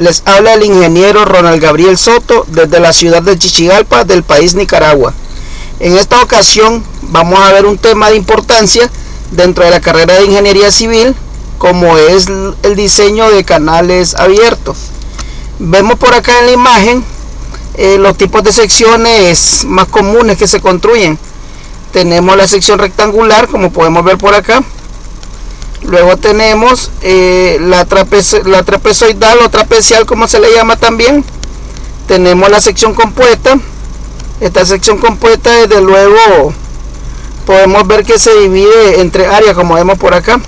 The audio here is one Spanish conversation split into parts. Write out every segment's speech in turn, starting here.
Les habla el ingeniero Ronald Gabriel Soto desde la ciudad de Chichigalpa del país Nicaragua. En esta ocasión vamos a ver un tema de importancia dentro de la carrera de ingeniería civil, como es el diseño de canales abiertos. Vemos por acá en la imagen los tipos de secciones más comunes que se construyen. Tenemos la sección rectangular, como podemos ver por acá. Luego tenemos la trapezoidal o trapecial, como se le llama también. Tenemos la sección compuesta. Esta sección compuesta, desde luego, podemos ver que se divide en tres áreas, como vemos por acá.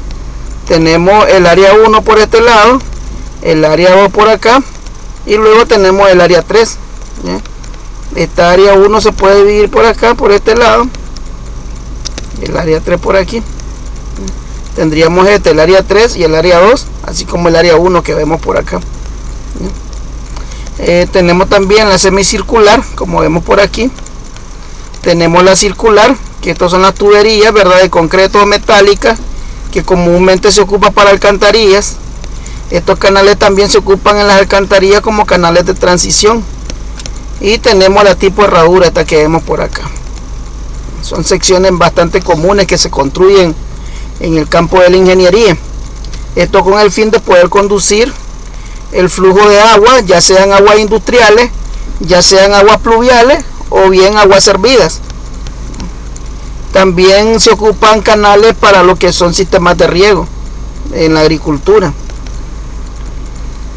Tenemos el área 1 por este lado, el área 2 por acá, y luego tenemos el área 3. ¿ya? Esta área 1 se puede dividir por acá, por este lado, el área 3 por aquí. Tendríamos el área 3 y el área 2, así como el área 1 que vemos por acá. Tenemos también la semicircular, como vemos por aquí. Tenemos la circular, que estas son las tuberías, ¿verdad?, de concreto o metálica, que comúnmente se ocupa para alcantarillas. Estos canales también se ocupan en las alcantarillas como canales de transición. Y tenemos la tipo herradura, esta que vemos por acá. Son secciones bastante comunes que se construyen en el campo de la ingeniería. Esto con el fin de poder conducir el flujo de agua, ya sean aguas industriales, ya sean aguas pluviales o bien aguas servidas. También se ocupan canales para lo que son sistemas de riego en la agricultura.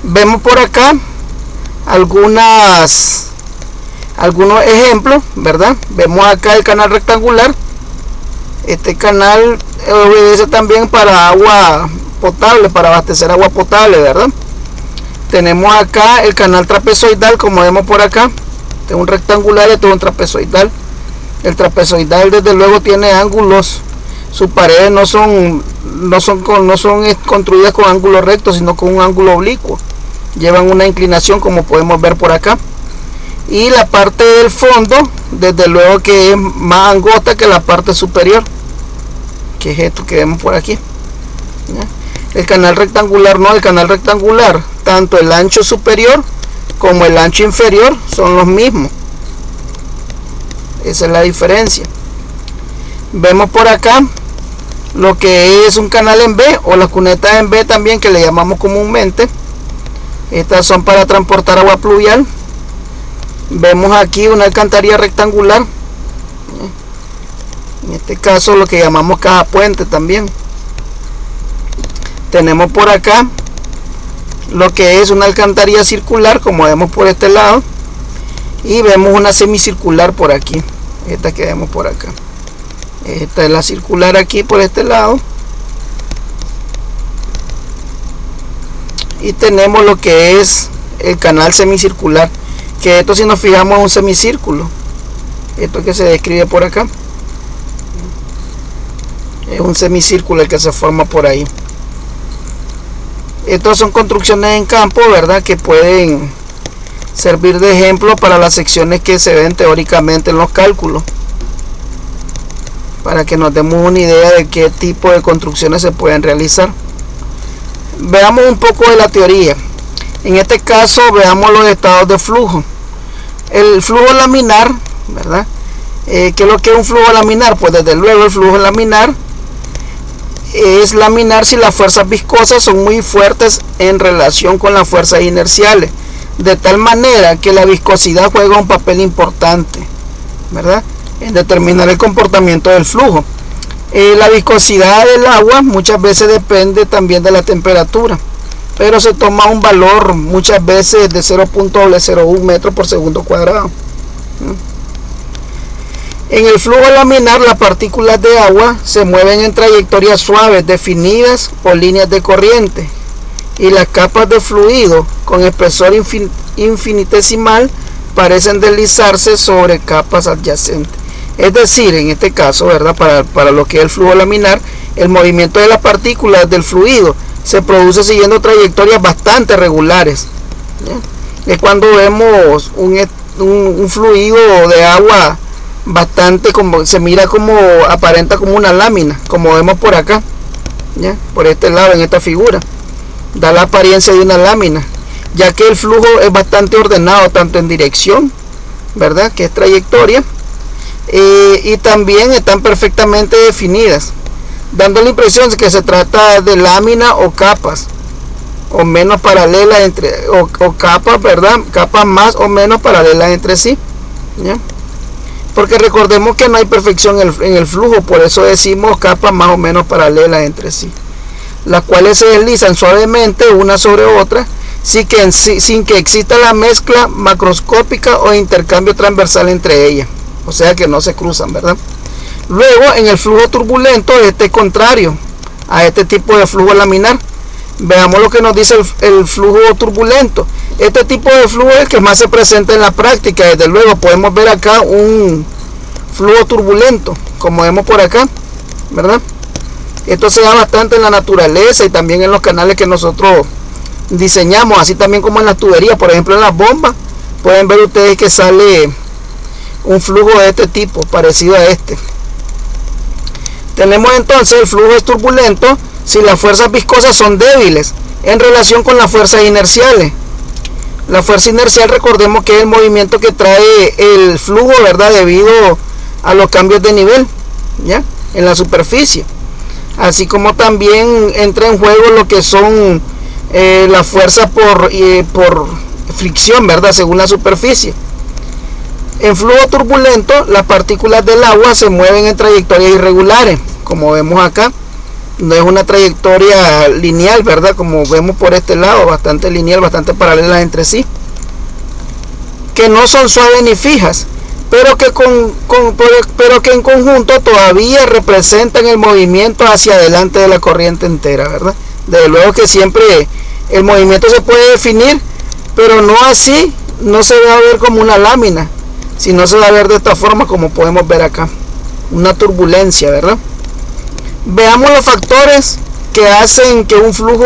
Vemos por acá algunos ejemplos, ¿verdad? Vemos acá el canal rectangular. Este canal obedece también para agua potable, para abastecer agua potable, ¿verdad? Tenemos acá el canal trapezoidal, como vemos por acá. Este es un rectangular, este es un trapezoidal. El trapezoidal, desde luego, tiene ángulos. Sus paredes no son construidas con ángulos rectos, sino con un ángulo oblicuo. Llevan una inclinación, como podemos ver por acá. Y la parte del fondo, desde luego, que es más angosta que la parte superior, que es esto que vemos por aquí. ¿ya? El canal rectangular no, el canal rectangular, tanto el ancho superior como el ancho inferior son los mismos. Esa es la diferencia. Vemos por acá lo que es un canal en B, o las cunetas en B también, que le llamamos comúnmente. Estas son para transportar agua pluvial. Vemos aquí una alcantarilla rectangular, en este caso lo que llamamos caja puente también. Tenemos por acá lo que es una alcantarilla circular, como vemos por este lado, y vemos una semicircular por aquí, esta que vemos por acá. Esta es la circular aquí por este lado, y tenemos lo que es el canal semicircular, que esto, si nos fijamos, es un semicírculo. Esto que se describe por acá es un semicírculo el que se forma por ahí. Estas son construcciones en campo, ¿verdad?, que pueden servir de ejemplo para las secciones que se ven teóricamente en los cálculos, para que nos demos una idea de qué tipo de construcciones se pueden realizar. Veamos un poco de la teoría. En este caso, veamos los estados de flujo. El flujo laminar, ¿verdad? ¿Qué es lo que es un flujo laminar? Pues desde luego el flujo laminar es laminar si las fuerzas viscosas son muy fuertes en relación con las fuerzas inerciales, de tal manera que la viscosidad juega un papel importante, ¿verdad?, en determinar el comportamiento del flujo. La viscosidad del agua muchas veces depende también de la temperatura, pero se toma un valor muchas veces de 0.01 metros por segundo cuadrado. En el flujo laminar, las partículas de agua se mueven en trayectorias suaves, definidas por líneas de corriente, y las capas de fluido con espesor infinitesimal parecen deslizarse sobre capas adyacentes. Es decir, en este caso, ¿verdad?, para lo que es el flujo laminar, el movimiento de las partículas del fluido se produce siguiendo trayectorias bastante regulares. ¿ya? Es cuando vemos un fluido de agua bastante, como se mira, como aparenta como una lámina, como vemos por acá, ¿ya?, por este lado en esta figura, da la apariencia de una lámina. ya que el flujo es bastante ordenado, tanto en dirección, ¿verdad?, que es trayectoria, y también están perfectamente definidas, dando la impresión de que se trata de lámina o capas, o menos paralelas entre, o capas, ¿verdad?, capas más o menos paralelas entre sí, ¿ya? Porque recordemos que no hay perfección en el flujo, por eso decimos capas más o menos paralelas entre sí, las cuales se deslizan suavemente una sobre otra, sin que exista la mezcla macroscópica o intercambio transversal entre ellas, o sea que no se cruzan, ¿verdad? Luego, en el flujo turbulento, este es contrario a este tipo de flujo laminar. Veamos lo que nos dice el flujo turbulento. Este tipo de flujo es el que más se presenta en la práctica. Desde luego podemos ver acá un flujo turbulento, como vemos por acá, ¿verdad? Esto se da bastante en la naturaleza y también en los canales que nosotros diseñamos, así también como en las tuberías. Por ejemplo, en las bombas pueden ver ustedes que sale un flujo de este tipo, parecido a este. Tenemos entonces el flujo es turbulento si las fuerzas viscosas son débiles en relación con las fuerzas inerciales. La fuerza inercial, recordemos que es el movimiento que trae el flujo, ¿verdad?, debido a los cambios de nivel, ¿ya?, en la superficie. Así como también entra en juego lo que son la fuerza por fricción, ¿verdad?, según la superficie. En flujo turbulento, las partículas del agua se mueven en trayectorias irregulares, como vemos acá. No es una trayectoria lineal, ¿verdad?, como vemos por este lado, bastante lineal, bastante paralelas entre sí, que no son suaves ni fijas, pero que en conjunto todavía representan el movimiento hacia adelante de la corriente entera, ¿verdad? Desde luego que siempre el movimiento se puede definir, pero no así, no se va a ver como una lámina, sino se va a ver de esta forma, como podemos ver acá, una turbulencia, ¿verdad? Veamos los factores que hacen que un flujo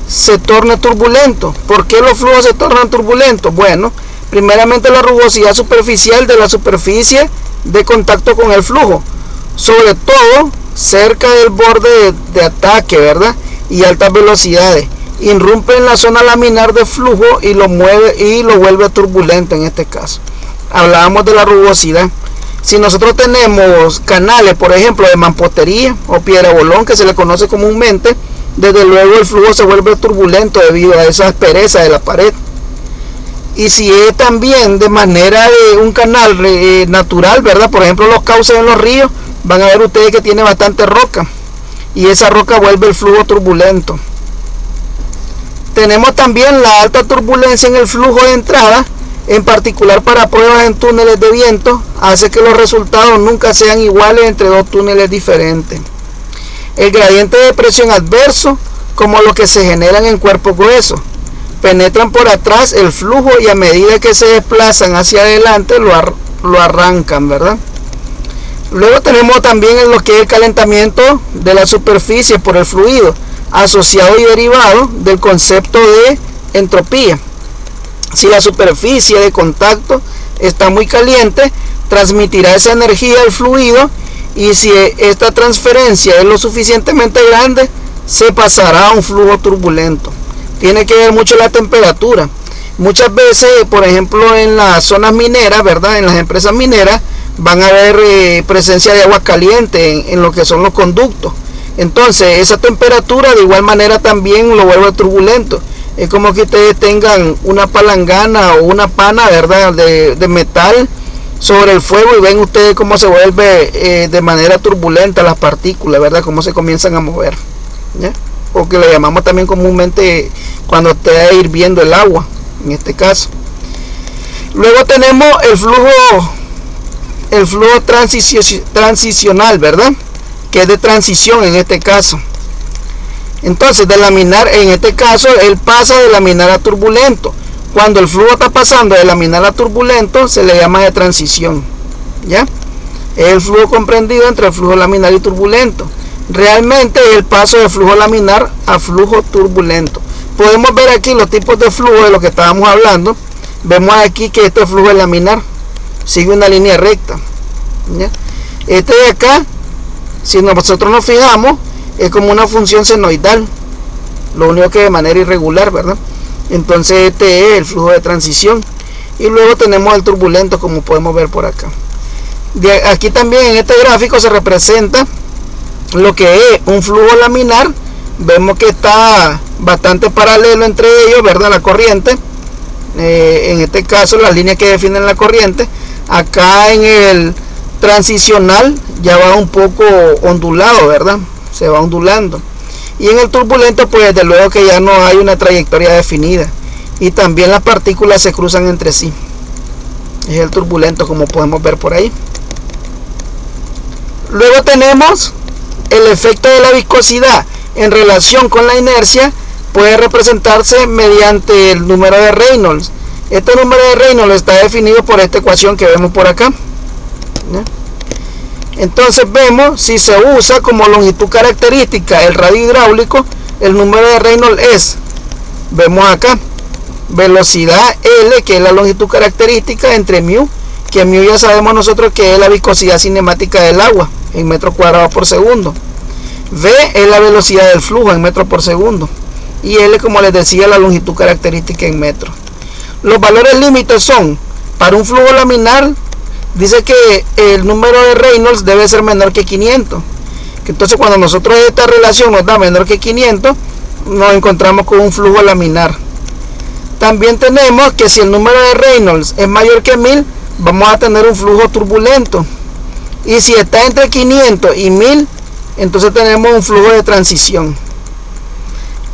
se torne turbulento. ¿Por qué los flujos se tornan turbulentos? Bueno, primeramente la rugosidad superficial de la superficie de contacto con el flujo, sobre todo cerca del borde de ataque, ¿verdad?, y altas velocidades, irrumpe en la zona laminar de flujo y lo vuelve turbulento. En este caso hablábamos de la rugosidad. Si nosotros tenemos canales, por ejemplo, de mampostería o piedra bolón, que se le conoce comúnmente, desde luego el flujo se vuelve turbulento debido a esa aspereza de la pared. Y si es también de manera de un canal natural, ¿verdad?, por ejemplo los cauces en los ríos, van a ver ustedes que tiene bastante roca, y esa roca vuelve el flujo turbulento. Tenemos también la alta turbulencia en el flujo de entrada, en particular para pruebas en túneles de viento, hace que los resultados nunca sean iguales entre dos túneles diferentes. El gradiente de presión adverso, como los que se generan en cuerpos gruesos, penetran por atrás el flujo y a medida que se desplazan hacia adelante lo arrancan, ¿verdad? Luego tenemos también en lo que es el calentamiento de la superficie por el fluido, asociado y derivado del concepto de entropía. Si la superficie de contacto está muy caliente, transmitirá esa energía al fluido, y si esta transferencia es lo suficientemente grande, se pasará a un flujo turbulento. Tiene que ver mucho la temperatura. Muchas veces, por ejemplo, en las zonas mineras, ¿verdad?, en las empresas mineras, van a haber presencia de agua caliente en lo que son los conductos. Entonces, esa temperatura de igual manera también lo vuelve turbulento. Es como que ustedes tengan una palangana o una pana, ¿verdad?, de metal sobre el fuego, y ven ustedes cómo se vuelve de manera turbulenta las partículas, ¿verdad?, cómo se comienzan a mover, ¿ya?, o que le llamamos también comúnmente cuando está hirviendo el agua, en este caso. Luego tenemos el flujo transicional, ¿verdad?, que es de transición en este caso. Entonces, de laminar, en este caso, él pasa de laminar a turbulento. Cuando el flujo está pasando de laminar a turbulento, se le llama de transición, ¿ya? Es el flujo comprendido entre el flujo laminar y turbulento. Realmente es el paso de flujo laminar a flujo turbulento. Podemos ver aquí los tipos de flujo de lo que estábamos hablando. Vemos aquí que este flujo es laminar, sigue una línea recta, ¿ya? Este de acá, si nosotros nos fijamos, es como una función senoidal, lo único que de manera irregular, ¿verdad? Entonces este es el flujo de transición. Y luego tenemos el turbulento, como podemos ver por acá. Aquí también en este gráfico se representa lo que es un flujo laminar. Vemos que está bastante paralelo entre ellos, ¿verdad? La corriente, en este caso las líneas que definen la corriente. Acá en el transicional ya va un poco ondulado, ¿verdad? Se va ondulando. Y en el turbulento, pues desde luego que ya no hay una trayectoria definida, y también las partículas se cruzan entre sí. Es el turbulento, como podemos ver por ahí. Luego tenemos el efecto de la viscosidad en relación con la inercia. Puede representarse mediante el número de Reynolds. Este número de Reynolds está definido por esta ecuación que vemos por acá. Entonces vemos, si se usa como longitud característica el radio hidráulico, el número de Reynolds es, vemos acá, velocidad L, que es la longitud característica, entre mu, que mu ya sabemos nosotros que es la viscosidad cinemática del agua en metros cuadrados por segundo. V es la velocidad del flujo en metros por segundo, y L, como les decía, la longitud característica en metros. Los valores límites son, para un flujo laminar, dice que el número de Reynolds debe ser menor que 500. Entonces cuando nosotros esta relación nos da menor que 500, nos encontramos con un flujo laminar. También tenemos que si el número de Reynolds es mayor que 1000, vamos a tener un flujo turbulento. Y si está entre 500 y 1000, entonces tenemos un flujo de transición.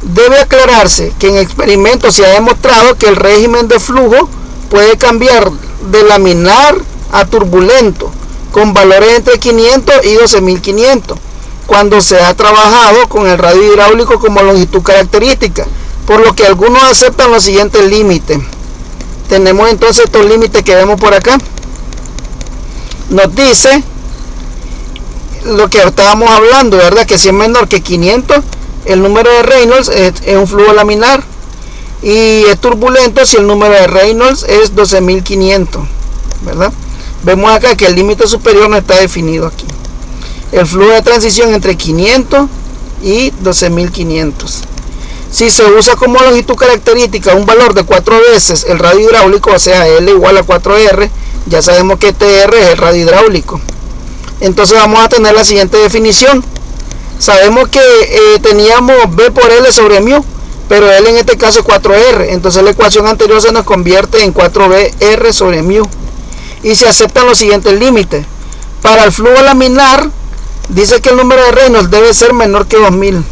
Debe aclararse que en experimentos se ha demostrado que el régimen de flujo puede cambiar de laminar a turbulento con valores entre 500 y 12500 cuando se ha trabajado con el radio hidráulico como longitud característica, por lo que algunos aceptan los siguientes límites. Tenemos entonces estos límites que vemos por acá. Nos dice lo que estábamos hablando, ¿verdad? Que si es menor que 500, el número de Reynolds es un flujo laminar, y es turbulento si el número de Reynolds es 12500, ¿verdad? Vemos acá que el límite superior no está definido aquí. El flujo de transición entre 500 y 12500. Si se usa como longitud característica un valor de 4 veces el radio hidráulico, o sea L igual a 4R, ya sabemos que TR es el radio hidráulico. Entonces vamos a tener la siguiente definición. Sabemos que teníamos B por L sobre mu, pero L en este caso es 4R. Entonces la ecuación anterior se nos convierte en 4BR sobre mu. Y se aceptan los siguientes límites. Para el flujo laminar, dice que el número de Reynolds debe ser menor que 2000.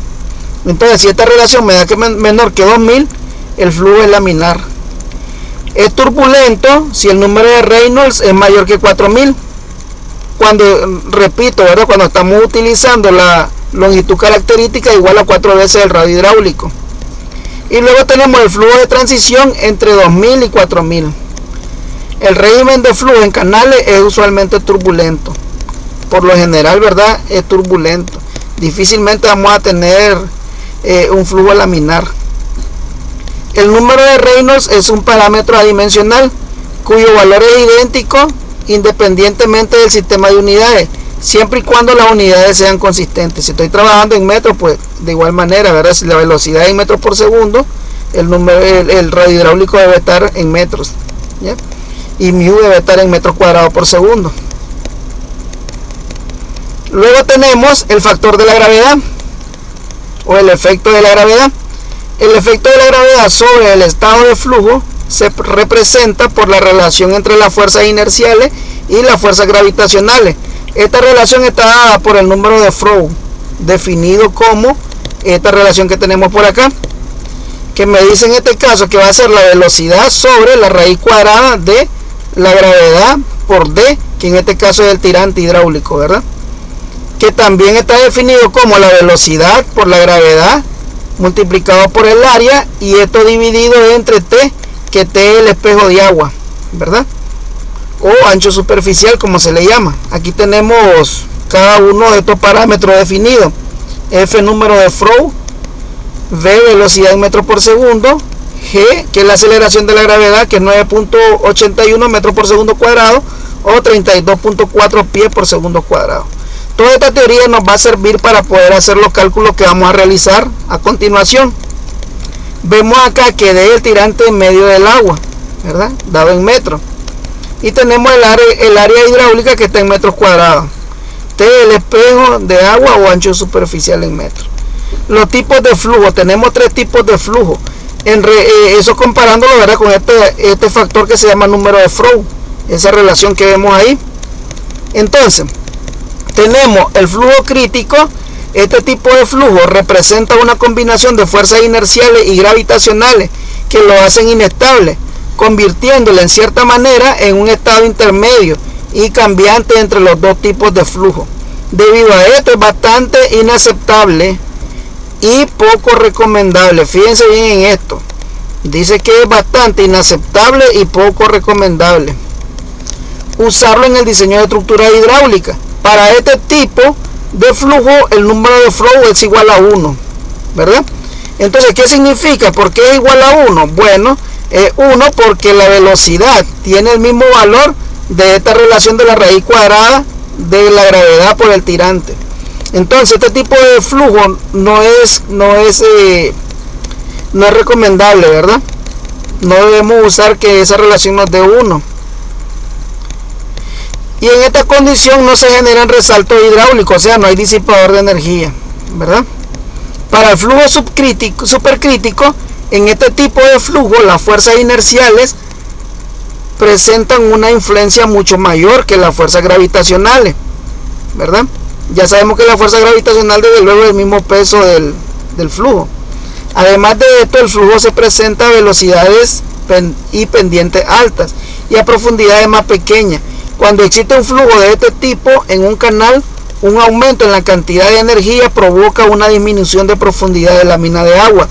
Entonces, si esta relación me da que menor que 2000, el flujo es laminar. Es turbulento si el número de Reynolds es mayor que 4000. Cuando, repito, ¿verdad? Cuando estamos utilizando la longitud característica igual a 4 veces el radio hidráulico. Y luego tenemos el flujo de transición entre 2000 y 4000. El régimen de flujo en canales es usualmente turbulento. Por lo general, ¿verdad? Es turbulento. Difícilmente vamos a tener un flujo laminar. El número de Reynolds es un parámetro adimensional cuyo valor es idéntico independientemente del sistema de unidades, siempre y cuando las unidades sean consistentes. Si estoy trabajando en metros, pues de igual manera, ¿verdad? Si la velocidad es en metros por segundo, el radio hidráulico debe estar en metros, ¿ya? Y mu debe estar en metros cuadrados por segundo. Luego tenemos el factor de la gravedad o el efecto de la gravedad. El efecto de la gravedad sobre el estado de flujo se representa por la relación entre las fuerzas inerciales y las fuerzas gravitacionales. Esta relación está dada por el número de Froh, definido como esta relación que tenemos por acá, que me dice en este caso que va a ser la velocidad sobre la raíz cuadrada de la gravedad por D, que en este caso es el tirante hidráulico, ¿verdad? Que también está definido como la velocidad por la gravedad multiplicado por el área, y esto dividido entre T, que T es el espejo de agua, ¿verdad? O ancho superficial, como se le llama. Aquí tenemos cada uno de estos parámetros definidos. F, número de Froh, V, velocidad en metros por segundo, G, que es la aceleración de la gravedad, que es 9.81 metros por segundo cuadrado, o 32.4 pies por segundo cuadrado. Toda esta teoría nos va a servir para poder hacer los cálculos que vamos a realizar a continuación. Vemos acá que D es el tirante en medio del agua, ¿verdad? Dado en metros. Y tenemos el área hidráulica que está en metros cuadrados. T es el espejo de agua o ancho superficial en metros. Los tipos de flujo, tenemos 3 tipos de flujo. Eso comparándolo, ¿verdad?, con este factor que se llama número de Froud, esa relación que vemos ahí. Entonces, tenemos el flujo crítico. Este tipo de flujo representa una combinación de fuerzas inerciales y gravitacionales que lo hacen inestable, convirtiéndolo en cierta manera en un estado intermedio y cambiante entre los dos tipos de flujo. Debido a esto es bastante inaceptable y poco recomendable. Fíjense bien en esto. Dice que es bastante inaceptable y poco recomendable usarlo en el diseño de estructuras hidráulicas. Para este tipo de flujo el número de Froud es igual a 1, ¿verdad? Entonces, ¿qué significa? ¿Por qué es igual a 1? Bueno, 1 porque la velocidad tiene el mismo valor de esta relación de la raíz cuadrada de la gravedad por el tirante. Entonces, este tipo de flujo no es recomendable, ¿verdad? No debemos usar que esa relación nos dé 1. Y en esta condición no se generan resaltos hidráulicos, o sea, no hay disipador de energía, ¿verdad? Para el flujo supercrítico, en este tipo de flujo, las fuerzas inerciales presentan una influencia mucho mayor que las fuerzas gravitacionales, ¿verdad? Ya sabemos que la fuerza gravitacional desde luego es el mismo peso del flujo. Además de esto, el flujo se presenta a velocidades y pendientes altas y a profundidades más pequeñas. Cuando existe un flujo de este tipo en un canal, un aumento en la cantidad de energía provoca una disminución de profundidad de la mina de agua.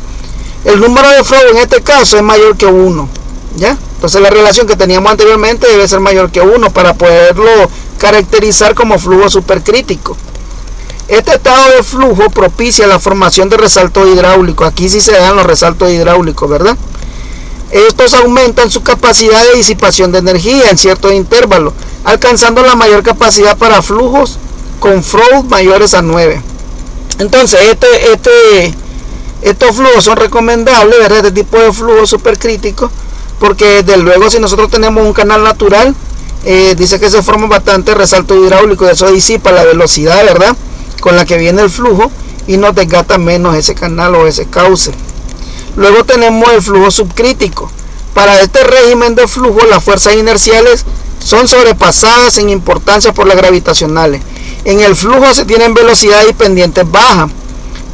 El número de Froud en este caso es mayor que 1, ¿ya? Entonces la relación que teníamos anteriormente debe ser mayor que 1 para poderlo caracterizar como flujo supercrítico. Este estado de flujo propicia la formación de resaltos hidráulicos. Aquí sí se dan los resaltos hidráulicos, ¿verdad? Estos aumentan su capacidad de disipación de energía en ciertos intervalos, alcanzando la mayor capacidad para flujos con Froud mayores a 9. Entonces, estos flujos son recomendables, ¿verdad? Este tipo de flujo supercrítico, porque desde luego si nosotros tenemos un canal natural, dice que se forma bastante resalto hidráulico, y eso disipa la velocidad, ¿verdad?, con la que viene el flujo y nos desgasta menos ese canal o ese cauce. Luego tenemos el flujo subcrítico. Para este régimen de flujo, las fuerzas inerciales son sobrepasadas en importancia por las gravitacionales. En el flujo se tienen velocidades y pendientes bajas,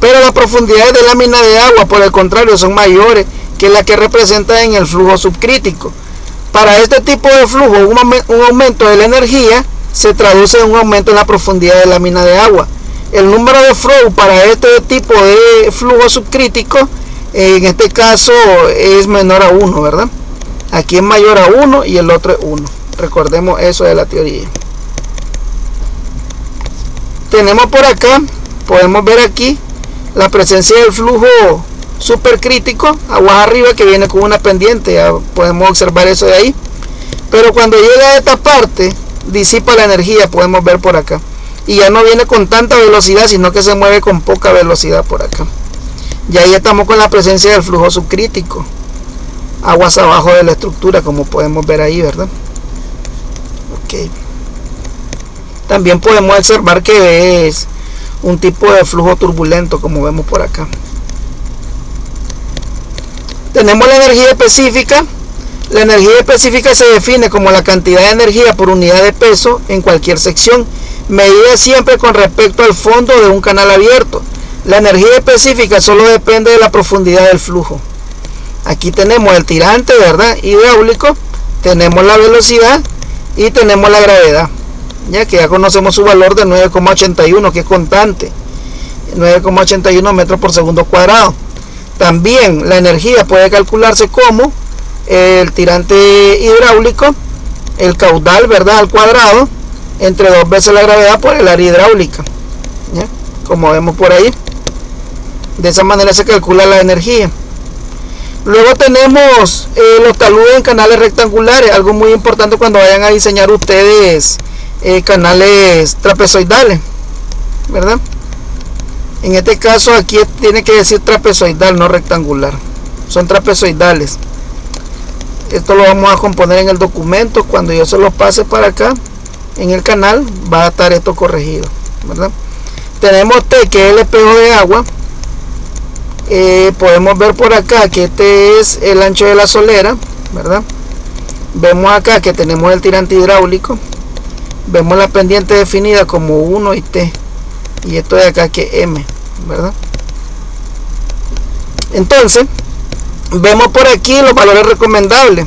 pero las profundidades de la mina de agua, por el contrario, son mayores que las que representan en el flujo subcrítico. Para este tipo de flujo, un aumento de la energía se traduce en un aumento en la profundidad de la mina de agua. El número de Froud para este tipo de flujo subcrítico, en este caso, es menor a 1, ¿verdad? Aquí es mayor a 1 y el otro es 1. Recordemos eso de la teoría. Tenemos por acá, podemos ver aquí la presencia del flujo supercrítico, aguas arriba, que viene con una pendiente. Ya podemos observar eso de ahí. Pero cuando llega a esta parte, disipa la energía, podemos ver por acá. Y ya no viene con tanta velocidad, sino que se mueve con poca velocidad por acá. Y ahí estamos con la presencia del flujo subcrítico, aguas abajo de la estructura, como podemos ver ahí, ¿verdad? Ok. También podemos observar que es un tipo de flujo turbulento, como vemos por acá. Tenemos la energía específica. La energía específica se define como la cantidad de energía por unidad de peso en cualquier sección, medida siempre con respecto al fondo de un canal abierto. La energía específica solo depende de la profundidad del flujo. Aquí tenemos el tirante, ¿verdad?, hidráulico, tenemos la velocidad y tenemos la gravedad, ya que ya conocemos su valor de 9,81, que es constante, 9,81 metros por segundo cuadrado. También la energía puede calcularse como el tirante hidráulico, el caudal, ¿verdad?, al cuadrado, entre 2 veces la gravedad por el área hidráulica, ¿ya?, como vemos por ahí. De esa manera se calcula la energía. Luego tenemos los taludes en canales rectangulares, algo muy importante cuando vayan a diseñar ustedes canales trapezoidales, ¿verdad? En este caso aquí tiene que decir trapezoidal, no rectangular. son trapezoidales. Esto lo vamos a componer en el documento. Cuando yo se lo pase para acá en el canal, va a estar esto corregido, ¿verdad? Tenemos T, que es el espejo de agua. Podemos ver por acá que este es el ancho de la solera, ¿verdad? Vemos acá que tenemos el tirante hidráulico. Vemos la pendiente definida como 1 y T, y esto de acá que es M, ¿verdad? Entonces vemos por aquí los valores recomendables.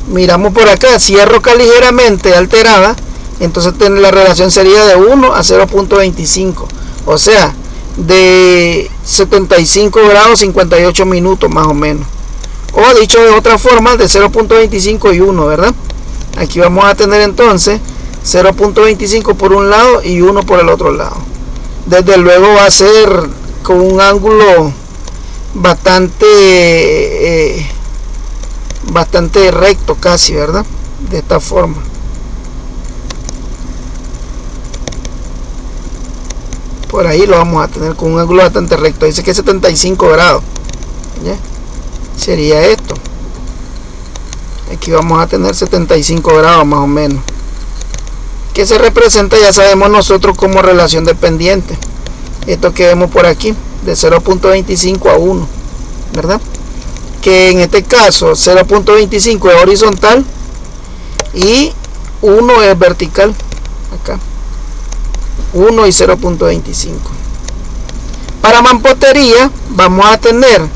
Miramos por acá, si es roca ligeramente alterada, entonces la relación sería de 1 a 0.25, o sea, de 75 grados 58 minutos más o menos, o dicho de otra forma, de 0.25 y 1, ¿verdad? Aquí vamos a tener entonces 0.25 por un lado y 1 por el otro lado. Desde luego va a ser con un ángulo bastante recto casi, ¿verdad? De esta forma. Por ahí lo vamos a tener con un ángulo bastante recto. Dice que es 75 grados. ¿Ya? Sería esto. Aquí vamos a tener 75 grados más o menos, que se representa, ya sabemos nosotros, como relación de pendiente. Esto que vemos por aquí, de 0.25 a 1, ¿verdad? Que en este caso 0.25 es horizontal y 1 es vertical. Acá 1 y 0.25. Para mampostería vamos a tener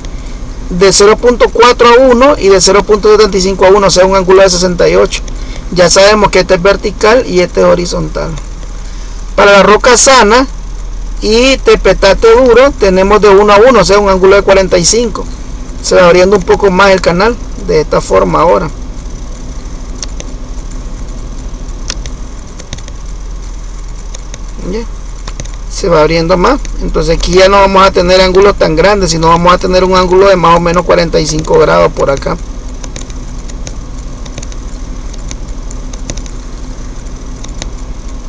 de 0.4 a 1 y de 0.75 a 1, o sea, un ángulo de 68. Ya sabemos que este es vertical y este es horizontal. Para la roca sana y tepetate duro tenemos de 1 a 1, o sea, un ángulo de 45. Se va abriendo un poco más el canal de esta forma ahora. ¿Ya? Se va abriendo más, entonces aquí ya no vamos a tener ángulos tan grandes, sino vamos a tener un ángulo de más o menos 45 grados por acá.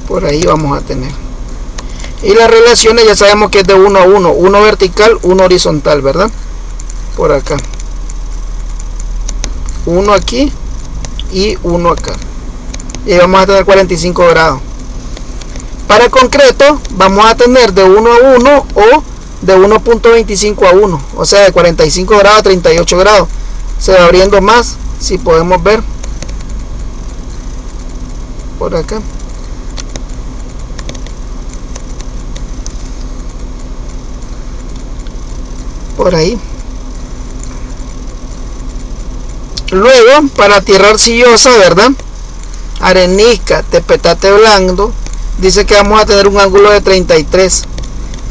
Por ahí vamos a tener. Y las relaciones ya sabemos que es de 1 a 1, 1 vertical, 1 horizontal, ¿verdad? Por acá 1 aquí y 1 acá, y vamos a tener 45 grados. Para concreto vamos a tener de 1 a 1 o de 1.25 a 1, o sea, de 45 grados a 38 grados. Se va abriendo más, si podemos ver por acá. Por ahí. Luego, para tierra arcillosa, ¿verdad? Arenisca, tepetate blando, dice que vamos a tener un ángulo de 33.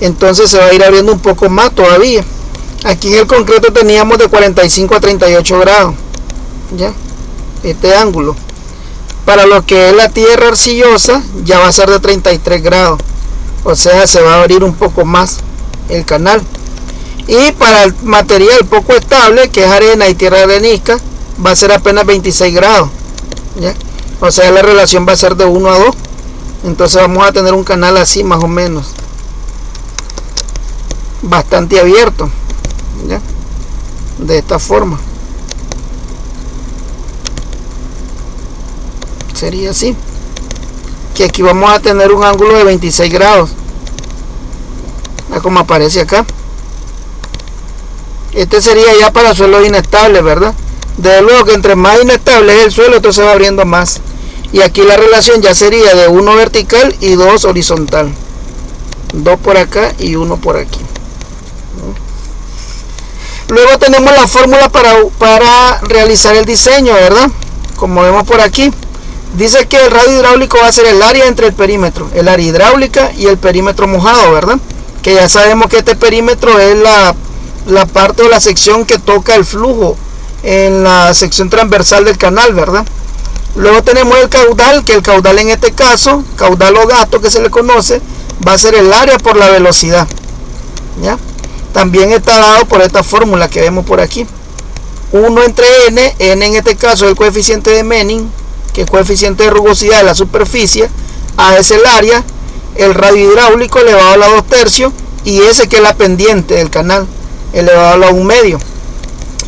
Entonces se va a ir abriendo un poco más todavía. Aquí en el concreto teníamos de 45 a 38 grados. ¿Ya? Este ángulo. Para lo que es la tierra arcillosa, ya va a ser de 33 grados. O sea, se va a abrir un poco más el canal. Y para el material poco estable, que es arena y tierra arenisca, va a ser apenas 26 grados. ¿Ya? O sea, la relación va a ser de 1 a 2. Entonces vamos a tener un canal así más o menos, bastante abierto. ¿Ya? De esta forma. Sería así. Que aquí vamos a tener un ángulo de 26 grados. Como aparece acá. Este sería ya para suelos inestables, ¿verdad? Desde luego que entre más inestable es el suelo, entonces se va abriendo más. Y aquí la relación ya sería de 1 vertical y 2 horizontal. 2 por acá y 1 por aquí. Luego tenemos la fórmula para realizar el diseño, ¿verdad? Como vemos por aquí. Dice que el radio hidráulico va a ser el área entre el perímetro, el área hidráulica y el perímetro mojado, ¿verdad? Que ya sabemos que este perímetro es la parte o la sección que toca el flujo en la sección transversal del canal, ¿verdad? Luego tenemos el caudal, que el caudal en este caso, caudal o gasto que se le conoce, va a ser el área por la velocidad. ¿Ya? También está dado por esta fórmula que vemos por aquí. 1 entre n, n en este caso es el coeficiente de Manning, que es coeficiente de rugosidad de la superficie, A es el área, el radio hidráulico elevado a la 2/3, y S que es la pendiente del canal. elevado a la 1 medio.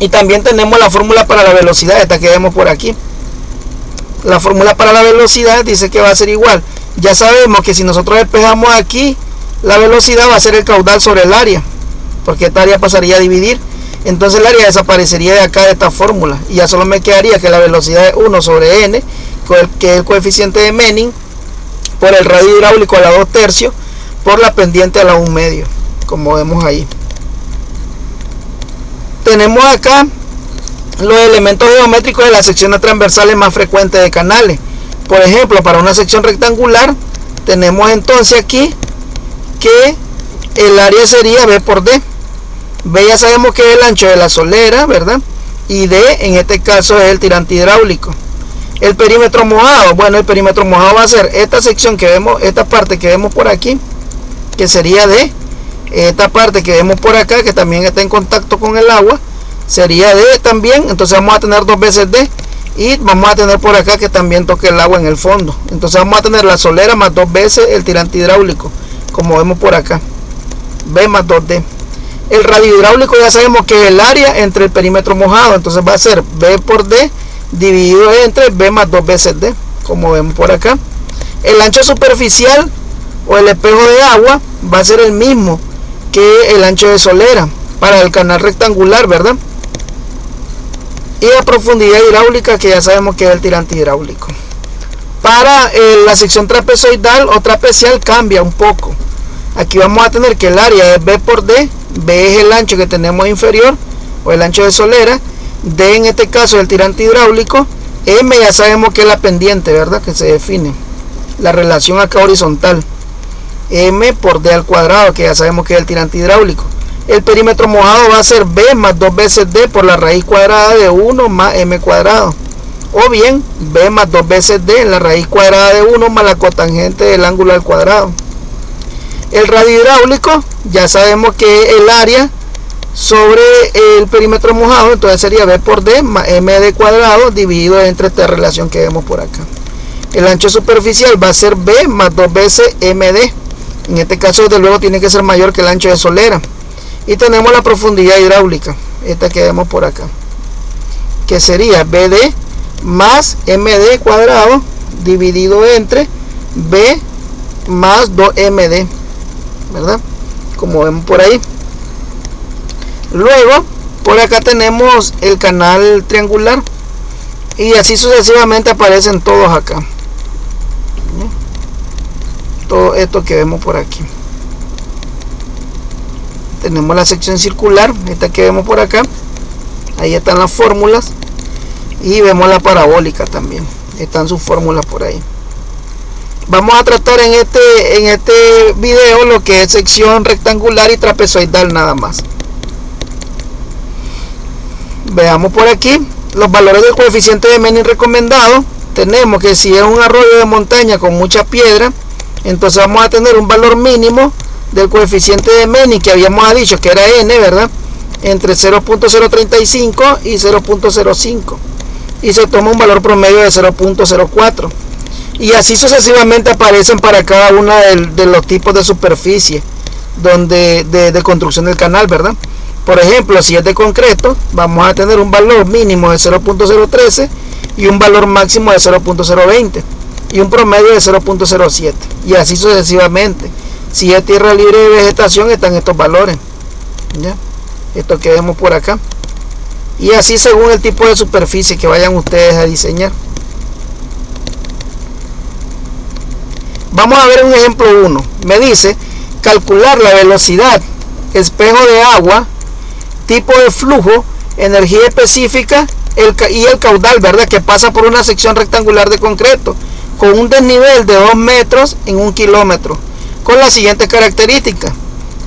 Y también tenemos la fórmula para la velocidad, esta que vemos por aquí. La fórmula para la velocidad dice que va a ser igual. Ya sabemos que si nosotros despejamos aquí, la velocidad va a ser el caudal sobre el área, porque esta área pasaría a dividir. Entonces el área desaparecería de acá de esta fórmula. Y ya solo me quedaría que la velocidad es 1 sobre n, que es el coeficiente de Manning, por el radio hidráulico a la 2/3, por la pendiente a la 1 medio, como vemos ahí. Tenemos acá los elementos geométricos de las secciones transversales más frecuentes de canales. Por ejemplo, para una sección rectangular tenemos entonces aquí que el área sería B por D. B ya sabemos que es el ancho de la solera, ¿verdad? Y D en este caso es el tirante hidráulico. El perímetro mojado, bueno, el perímetro mojado va a ser esta sección que vemos, esta parte que vemos por aquí, que sería D. Esta parte que vemos por acá, que también está en contacto con el agua, sería D también. Entonces vamos a tener 2 veces D. Y vamos a tener por acá que también toque el agua en el fondo. Entonces vamos a tener la solera más 2 veces el tirante hidráulico, como vemos por acá. B más 2D. El radio hidráulico ya sabemos que es el área entre el perímetro mojado. Entonces va a ser B por D dividido entre B más 2 veces D, como vemos por acá. El ancho superficial o el espejo de agua va a ser el mismo que el ancho de solera para el canal rectangular, ¿verdad? Y la profundidad hidráulica, que ya sabemos que es el tirante hidráulico. Para la sección trapezoidal o trapezial cambia un poco. Aquí vamos a tener que el área es B por D. B es el ancho que tenemos inferior, o el ancho de solera. D en este caso es el tirante hidráulico. M ya sabemos que es la pendiente, ¿verdad? Que se define la relación acá horizontal. M por D al cuadrado, que ya sabemos que es el tirante hidráulico. El perímetro mojado va a ser B más 2 veces D por la raíz cuadrada de 1 más M cuadrado. O bien B más 2 veces D en la raíz cuadrada de 1 más la cotangente del ángulo al cuadrado. El radio hidráulico ya sabemos que es el área sobre el perímetro mojado, entonces sería B por D más MD cuadrado dividido entre esta relación que vemos por acá. El ancho superficial va a ser B más 2 veces MD. En este caso desde luego tiene que ser mayor que el ancho de solera. Y tenemos la profundidad hidráulica, esta que vemos por acá, que sería BD más MD cuadrado dividido entre B más 2MD, ¿verdad? Como vemos por ahí. Luego, por acá tenemos el canal triangular y así sucesivamente aparecen todos acá. Todo esto que vemos por aquí. Tenemos la sección circular, esta que vemos por acá. Ahí están las fórmulas. Y vemos la parabólica también. Están sus fórmulas por ahí. Vamos a tratar en este video lo que es sección rectangular y trapezoidal nada más. Veamos por aquí los valores del coeficiente de Manning recomendado. Tenemos que si es un arroyo de montaña con mucha piedra, entonces vamos a tener un valor mínimo del coeficiente de Manning que habíamos dicho que era n, ¿verdad? Entre 0.035 y 0.05 y se toma un valor promedio de 0.04 y así sucesivamente aparecen para cada uno de los tipos de superficie de construcción del canal, ¿verdad? Por ejemplo, si es de concreto, vamos a tener un valor mínimo de 0.013 y un valor máximo de 0.020 y un promedio de 0.07 y así sucesivamente. Si es tierra libre de vegetación, están estos valores, ¿ya? Esto que vemos por acá. Y así según el tipo de superficie que vayan ustedes a diseñar. Vamos a ver un ejemplo 1. Me dice calcular la velocidad, espejo de agua, tipo de flujo, energía específica y el caudal, ¿verdad? Que pasa por una sección rectangular de concreto con un desnivel de 2 metros en 1 kilómetro. Con las siguientes características.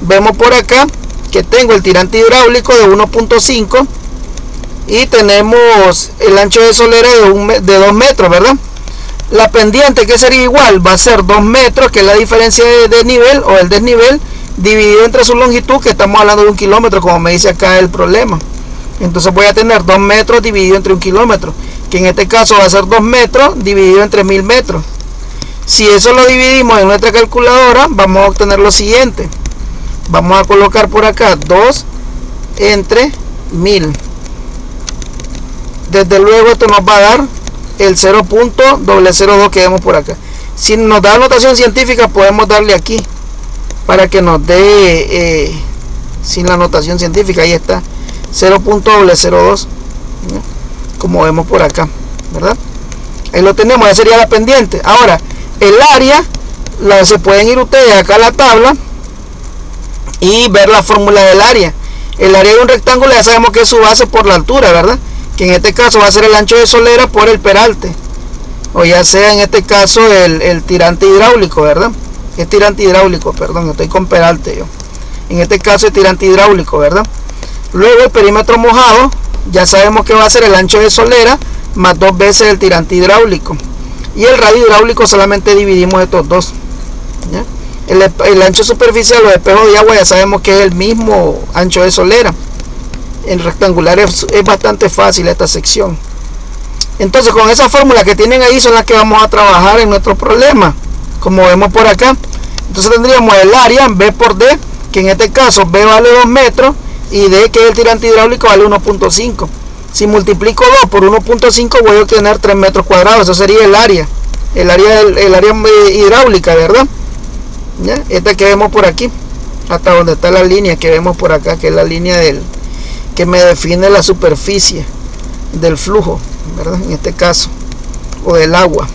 Vemos por acá que tengo el tirante hidráulico de 1.5 y tenemos el ancho de solera de 2 metros, ¿verdad? La pendiente, que sería igual, va a ser 2 metros, que es la diferencia de nivel o el desnivel, dividido entre su longitud, que estamos hablando de 1 kilómetro, como me dice acá el problema. Entonces voy a tener 2 metros dividido entre 1 kilómetro, que en este caso va a ser 2 metros dividido entre 1000 metros. Si eso lo dividimos en nuestra calculadora, vamos a obtener lo siguiente. Vamos a colocar por acá 2 entre 1000. Desde luego esto nos va a dar el 0.002 que vemos por acá. Si nos da notación científica podemos darle aquí para que nos dé sin la notación científica. Ahí está 0.002, como vemos por acá, ¿verdad? Ahí lo tenemos, ya sería la pendiente. Ahora el área se pueden ir ustedes acá a la tabla y ver la fórmula del área. El área de un rectángulo ya sabemos que es su base por la altura, ¿verdad? Que en este caso va a ser el ancho de solera por el peralte, o ya sea en este caso el tirante hidráulico, ¿verdad? Es tirante hidráulico, perdón, estoy con peralte yo. En este caso es tirante hidráulico, ¿verdad? Luego el perímetro mojado, ya sabemos que va a ser el ancho de solera más 2 veces el tirante hidráulico. Y el radio hidráulico solamente dividimos estos dos, ¿ya? El ancho superficial, los espejos de agua, ya sabemos que es el mismo ancho de solera. En rectangular es bastante fácil esta sección. Entonces con esa fórmula que tienen ahí son las que vamos a trabajar en nuestro problema, como vemos por acá. Entonces tendríamos el área B por D, que en este caso B vale 2 metros y D, que es el tirante hidráulico, vale 1.5. Si multiplico 2 por 1.5 voy a obtener 3 metros cuadrados. Eso sería el área hidráulica, ¿verdad? ¿Ya? Esta que vemos por aquí, hasta donde está la línea que vemos por acá, que es la línea que me define la superficie del flujo, ¿verdad? En este caso, o del agua.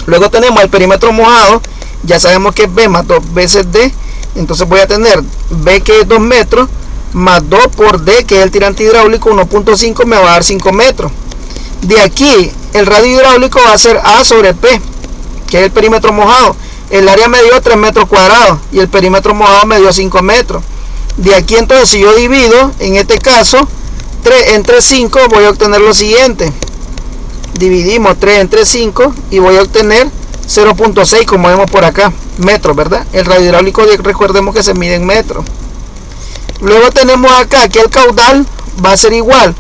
Luego tenemos el perímetro mojado, ya sabemos que es B más 2 veces D, entonces voy a tener B, que es 2 metros, más 2 por D, que es el tirante hidráulico, 1.5, me va a dar 5 metros. De aquí el radio hidráulico va a ser A sobre P, que es el perímetro mojado. El área me dio 3 metros cuadrados y el perímetro mojado me dio 5 metros. De aquí entonces, si yo divido, en este caso 3 entre 5, voy a obtener lo siguiente. Dividimos 3 entre 5 y voy a obtener 0.6, como vemos por acá, metros, ¿verdad? El radio hidráulico, recordemos que se mide en metros. Luego tenemos acá que el caudal va a ser igual,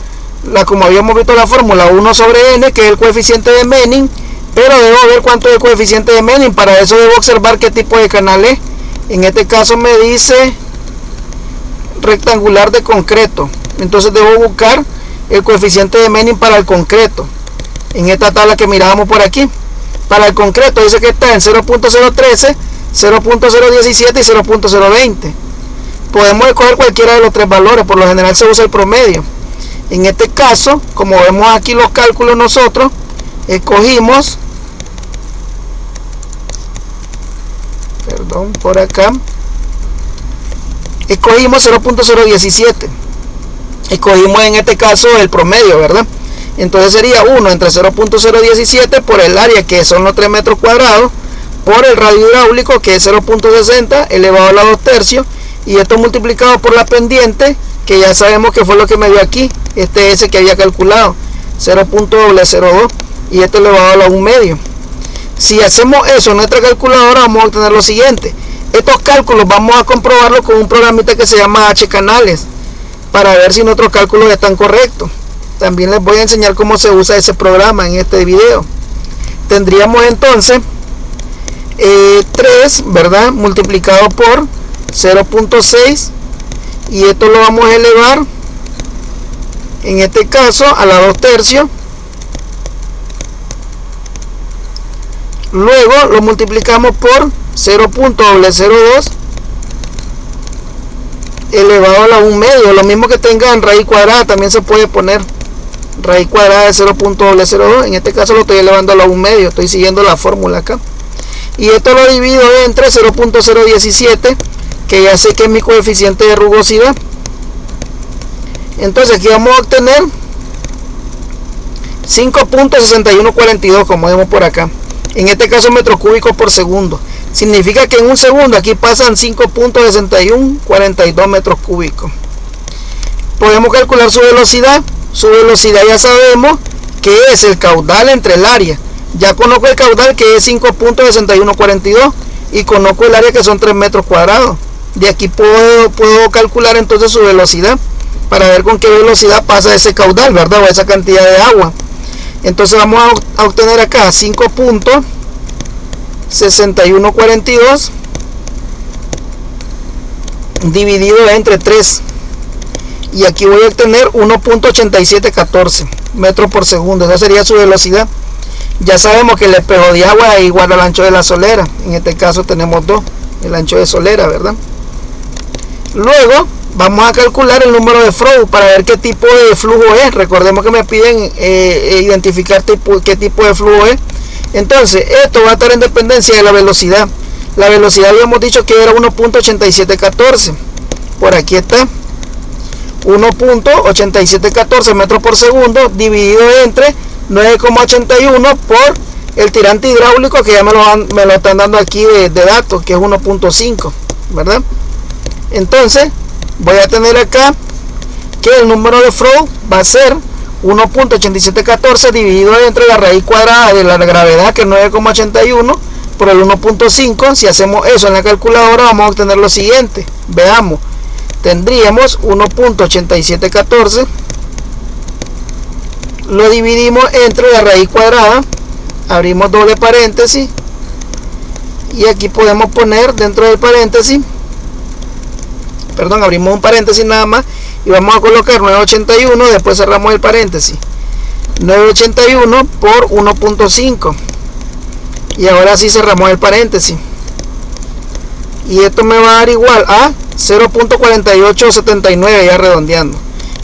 como habíamos visto la fórmula, 1 sobre n, que es el coeficiente de Manning, pero debo ver cuánto es el coeficiente de Manning. Para eso debo observar qué tipo de canal es. En este caso me dice rectangular de concreto, entonces debo buscar el coeficiente de Manning para el concreto en esta tabla que mirábamos por aquí. Para el concreto dice que está en 0.013, 0.017 y 0.020. Podemos escoger cualquiera de los tres valores, por lo general se usa el promedio. En este caso, como vemos aquí los cálculos, nosotros escogimos, por acá escogimos 0.017, escogimos en este caso el promedio, ¿verdad? Entonces sería 1 entre 0.017 por el área, que son los 3 metros cuadrados, por el radio hidráulico, que es 0.60 elevado a la 2 tercios, y esto multiplicado por la pendiente, que ya sabemos que fue lo que me dio aquí, este S que había calculado, 0.002, y esto elevado a la 1 medio. Si hacemos eso en nuestra calculadora, vamos a obtener lo siguiente. Estos cálculos vamos a comprobarlos con un programita que se llama H-Canales, para ver si nuestros cálculos están correctos. También les voy a enseñar cómo se usa ese programa en este video. Tendríamos entonces 3, ¿verdad?, multiplicado por 0.6, y esto lo vamos a elevar en este caso a la 2 tercios. Luego lo multiplicamos por 0.002 elevado a la 1 medio. Lo mismo que tengan raíz cuadrada, también se puede poner raíz cuadrada de 0.002. En este caso lo estoy elevando a la 1 medio, estoy siguiendo la fórmula acá. Y esto lo divido entre 0.017, que ya sé que es mi coeficiente de rugosidad. Entonces aquí vamos a obtener 5.6142, como vemos por acá. En este caso metros cúbicos por segundo. Significa que en un segundo aquí pasan 5.6142 metros cúbicos. Podemos calcular su velocidad. Su velocidad ya sabemos que es el caudal entre el área. Ya conozco el caudal, que es 5.6142, y conozco el área, que son 3 metros cuadrados. De aquí puedo calcular entonces su velocidad, para ver con qué velocidad pasa ese caudal, ¿verdad?, o esa cantidad de agua. Entonces vamos a obtener acá 5.6142 dividido entre 3. y aquí voy a obtener 1.8714 metros por segundo. Esa sería su velocidad. Ya sabemos que el espejo de agua es igual al ancho de la solera. En este caso tenemos 2, el ancho de solera, ¿verdad? Luego vamos a calcular el número de flow para ver qué tipo de flujo es. Recordemos que me piden identificar qué tipo de flujo es. Entonces esto va a estar en dependencia de la velocidad. La velocidad habíamos dicho que era 1.8714. Por aquí está 1.8714 metros por segundo dividido entre 9,81 por el tirante hidráulico, que ya me lo están dando aquí de datos, que es 1.5, ¿verdad? Entonces voy a tener acá que el número de flow va a ser 1.8714 dividido entre la raíz cuadrada de la gravedad, que es 9,81, por el 1.5. Si hacemos eso en la calculadora vamos a obtener lo siguiente. Veamos, tendríamos 1.8714, lo dividimos entre la raíz cuadrada, abrimos doble paréntesis y aquí podemos poner dentro del paréntesis, perdón, abrimos un paréntesis nada más y vamos a colocar 981, después cerramos el paréntesis, 981 por 1.5 y ahora sí cerramos el paréntesis, y esto me va a dar igual a 0.4879, ya redondeando,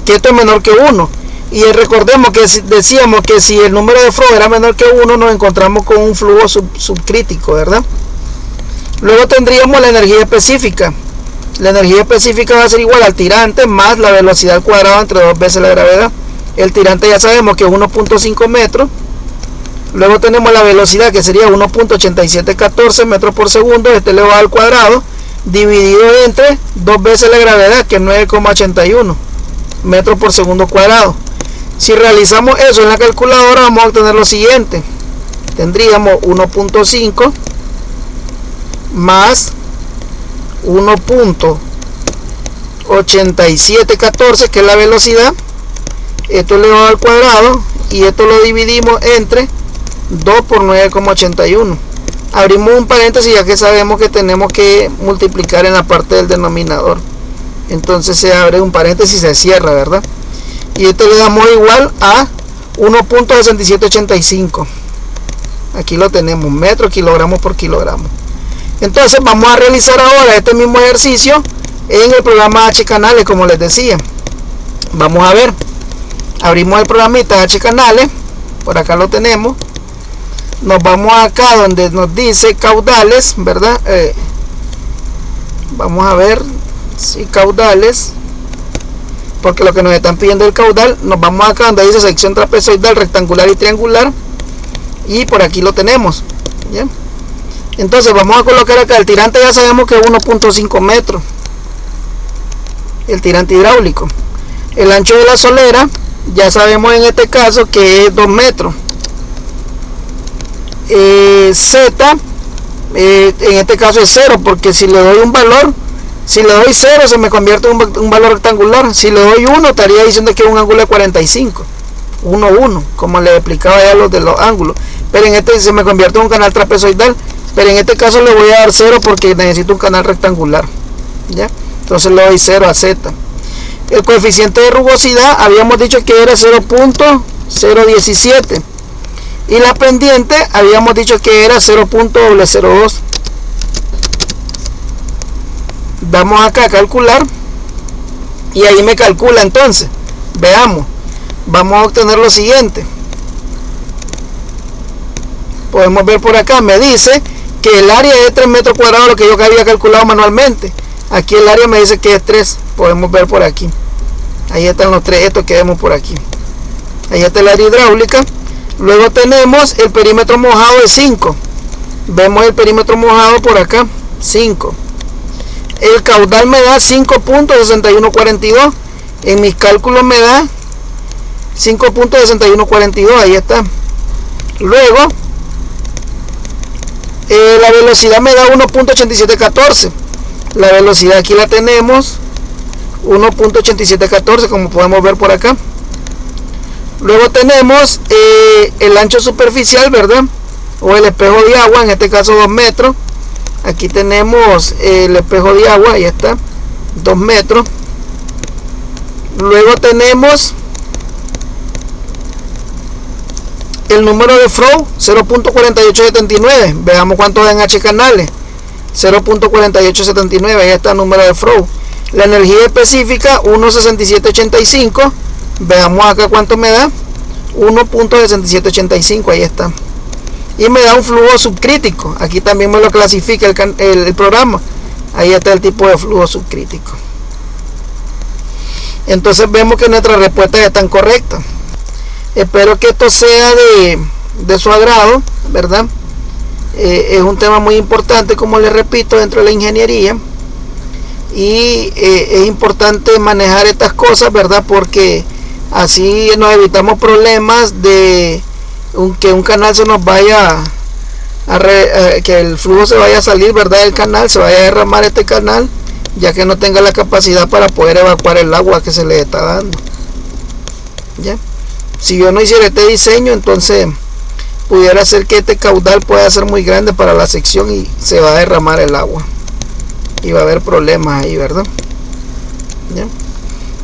que esto es menor que 1. Y recordemos que decíamos que si el número de flow era menor que 1, nos encontramos con un flujo subcrítico, ¿verdad? Luego tendríamos la energía específica. La energía específica va a ser igual al tirante más la velocidad al cuadrado entre 2 veces la gravedad. El tirante ya sabemos que es 1.5 metros. Luego tenemos la velocidad, que sería 1.8714 metros por segundo, elevado al cuadrado, dividido entre 2 veces la gravedad, que es 9,81 metros por segundo cuadrado. Si realizamos eso en la calculadora vamos a obtener lo siguiente. Tendríamos 1.5 más 1.8714, que es la velocidad, esto elevado al cuadrado, y esto lo dividimos entre 2 por 9,81. Abrimos un paréntesis ya que sabemos que tenemos que multiplicar en la parte del denominador. Entonces se abre un paréntesis y se cierra, ¿verdad? Y esto le damos igual a 1.6785. Aquí lo tenemos, metros, kilogramos por kilogramo. Entonces vamos a realizar ahora este mismo ejercicio en el programa H Canales, como les decía. Vamos a ver, abrimos el programita H Canales, por acá lo tenemos. Nos vamos acá donde nos dice caudales, ¿verdad? Vamos a ver si caudales, porque lo que nos están pidiendo es el caudal. Nos vamos acá donde dice sección trapezoidal, rectangular y triangular, y por aquí lo tenemos. ¿Bien? Entonces vamos a colocar acá el tirante, ya sabemos que es 1.5 metros, el tirante hidráulico. El ancho de la solera ya sabemos en este caso que es 2 metros. Z en este caso es 0, porque si le doy un valor, si le doy 0 se me convierte en un valor rectangular. Si le doy 1 estaría diciendo que es un ángulo de 45, 1, 1, como les explicaba ya los de los ángulos. Pero en este se me convierte en un canal trapezoidal, pero en este caso le voy a dar 0 porque necesito un canal rectangular, ¿ya? Entonces le doy 0 a Z. El coeficiente de rugosidad habíamos dicho que era 0.017 y la pendiente habíamos dicho que era 0.002. Vamos acá a calcular y ahí me calcula. Entonces veamos, vamos a obtener lo siguiente. Podemos ver por acá, me dice que el área es 3 metros cuadrados, lo que yo había calculado manualmente. Aquí el área me dice que es 3, podemos ver por aquí. Ahí están los 3, estos que vemos por aquí. Ahí está el área hidráulica. Luego tenemos el perímetro mojado de 5. Vemos el perímetro mojado por acá, 5. El caudal me da 5.6142. En mis cálculos me da 5.6142, ahí está. Luego la velocidad me da 1.8714. La velocidad aquí la tenemos, 1.8714, como podemos ver por acá. Luego tenemos el ancho superficial, ¿verdad? O el espejo de agua, en este caso 2 metros. Aquí tenemos el espejo de agua, ahí está, 2 metros. Luego tenemos el número de flow 0.4879. Veamos cuántos en H canales. 0.4879, ahí está el número de flow. La energía específica 1.6785. Veamos acá cuánto me da. 1.6785, ahí está. Y me da un flujo subcrítico. Aquí también me lo clasifica el programa. Ahí está el tipo de flujo subcrítico. Entonces vemos que nuestras respuestas están correctas. Espero que esto sea de su agrado, ¿verdad? Es un tema muy importante, como les repito, dentro de la ingeniería. Y es importante manejar estas cosas, ¿verdad? Porque así nos evitamos problemas de que un canal se nos vaya que el flujo se vaya a salir, ¿verdad? Del canal, se vaya a derramar este canal, ya que no tenga la capacidad para poder evacuar el agua que se le está dando. ¿Ya? Si yo no hiciera este diseño, entonces pudiera ser que este caudal pueda ser muy grande para la sección y se va a derramar el agua y va a haber problemas ahí, ¿verdad? ¿Ya?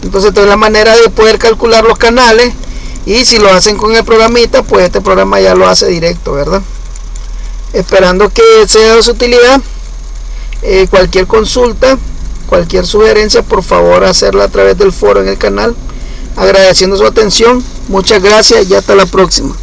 Entonces esta es la manera de poder calcular los canales, y si lo hacen con el programita, pues este programa ya lo hace directo, ¿verdad? Esperando que sea de su utilidad. Cualquier consulta, cualquier sugerencia, por favor hacerla a través del foro en el canal. Agradeciendo su atención, muchas gracias y hasta la próxima.